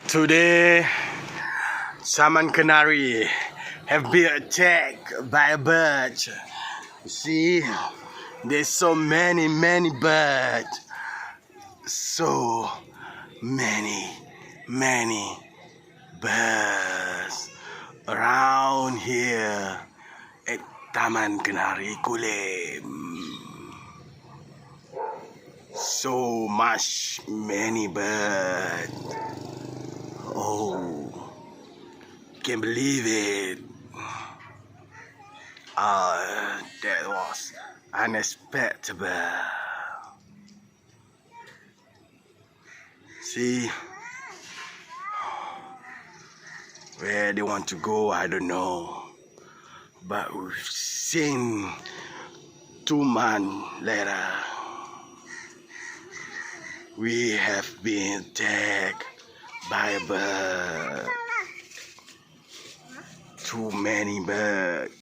Today, Taman Canary have been attacked by a bird. See, there's so many birds. So many birds around here at Taman Canary Kulem. So many birds. Oh, can't believe it. That was unexpected. See, where they want to go, I don't know. But we've seen 2 months later, we have been attacked by a bird. Too many birds.